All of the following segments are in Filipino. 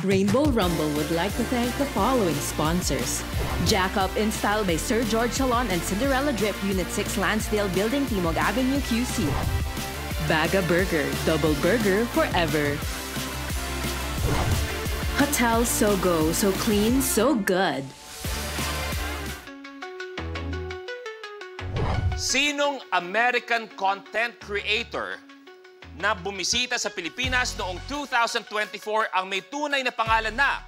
Rainbow Rumble would like to thank the following sponsors. Jack Up in Style by Sir George Salon and Cinderella Drip, Unit 6 Lansdale Building, Timog Avenue, QC. Baga Burger, double burger forever. Hotel Sogo, so clean, so good. Sinong American content creator na bumisita sa Pilipinas noong 2024 ang may tunay na pangalan na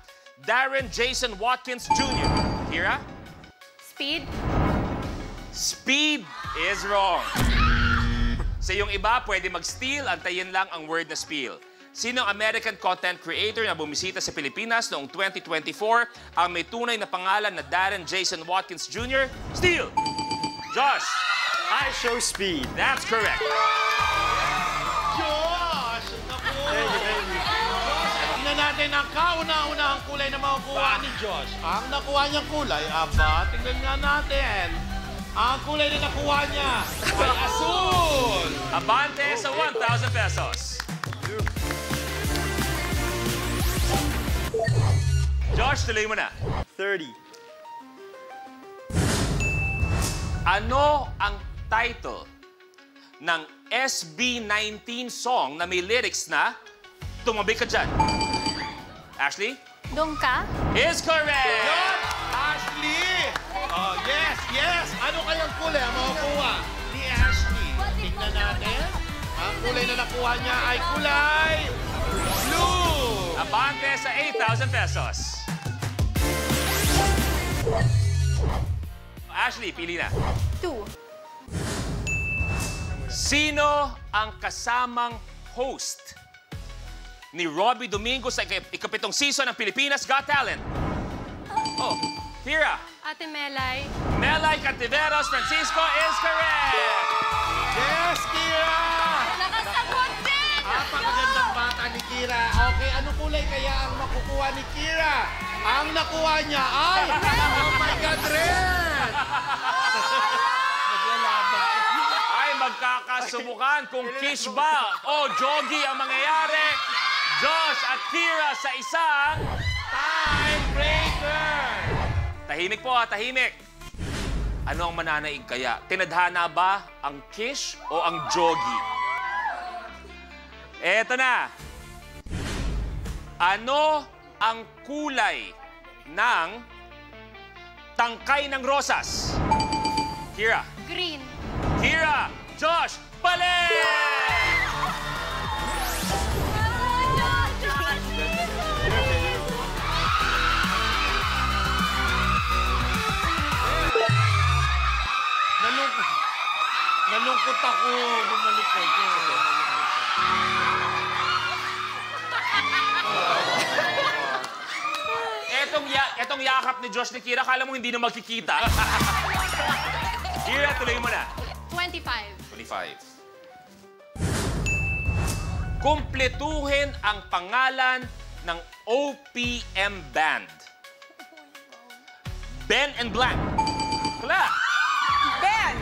Darren Jason Watkins Jr.? Kira? Speed? Speed is wrong. Sa iyong iba, pwede mag-steal, antayin lang ang word na spiel. Sinong American content creator na bumisita sa Pilipinas noong 2024 ang may tunay na pangalan na Darren Jason Watkins Jr.? Steal! Josh! I show Speed. That's correct. Josh! Naku! Tingnan natin ang kauna-unahang kulay na makukuha ni Josh. Ang nakuha niyang kulay, aba, tingnan nga natin. Ang kulay na nakuha niya ay asul! Abante sa 1,000 pesos. Josh, tuloy mo na. 30. Ano ang title ng SB19 song na may lyrics na Tumabi Ka Dyan? Ashley? Dongka? Is correct! Good! Ashley! Oh, yes, yes! Ano kayang kulay ang makukuha ni Ashley? Tingnan natin. Ang kulay na nakuha niya ay kulay blue! Abante sa 8,000 pesos. Ashley, pili na. 2. Sino ang kasamang host ni Robbie Domingo sa ikapitong season ng Pilipinas Got Talent? Oh, Kira. Ate Melay. Melay Cantiveros Francisco is correct! Yes, Kira! Nakasagot din! Napakagandang bata ni Kira. Okay, ano kulay kaya ang makukuha ni Kira? Ang nakuha niya ay... Oh my God, red! Ay magkakasubukan kung kiss ba o jogi ang mangyayari. Josh at Kira sa isang Tiebreaker! tahimik po, tahimik. Ano ang mananaig kaya? Tinadhana ba ang kiss o ang jogi? Eto na. Ano ang kulay ng tangkay ng rosas? Kira. Green. Kira. Josh. Balik! Nalungkot ako. Bumalik ako. Etong yakap ni Josh ni Kira, kala mo hindi na magkikita. Kira, tuloy mo na. 25. 25. Kumpletuhin ang pangalan ng OPM band. Ben and Blank. Kala. Ben!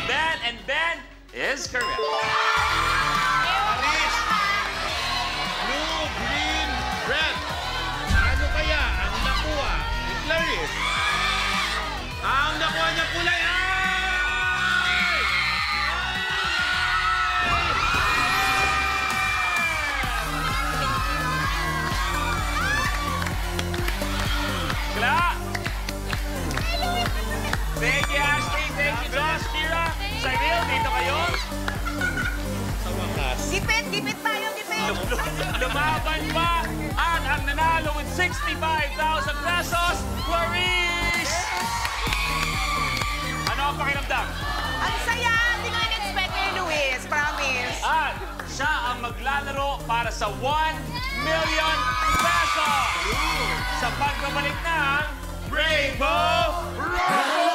Ben and Ben is correct. Paris. Blue, green, red. Ano kaya ang nakuha ni Clarice? Ang nakuha niya kulay ay... Kala. Thank you, Ashley. Thank you, Josh. Kira. Cyril, dito kayo. Sa wakas. Gipit tayo, gipit! Lumaban pa at ang nanalo with 65,000 pesos, Clarice! Ano ang pakiramdam? Ang saya! Hindi ko in-expect kay Luis. Promise. At siya ang maglalaro para sa 1 million pesos sa pagbabalik ng Rainbow Rumble!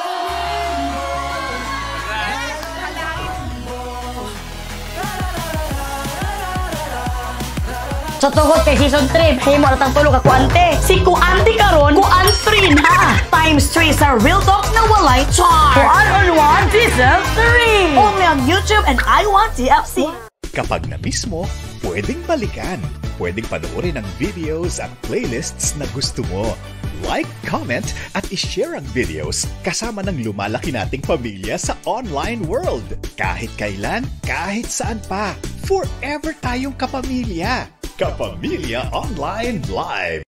Sa tungkol kay Season 3, hey mo natang tulog ako ante. Si Kuante karon, Kuantrin ha. Times 3 sa Real Talk na walay char. Kuan on 1 Season 3. Only on YouTube and I Want TFC. Kapag na-miss mo, pwedeng balikan. Pwedeng panoorin ang videos at playlists na gusto mo. Like, comment, at ishare ang videos kasama ng lumalaki nating pamilya sa online world. Kahit kailan, kahit saan pa. Forever tayong kapamilya. Kapamilya Online Live.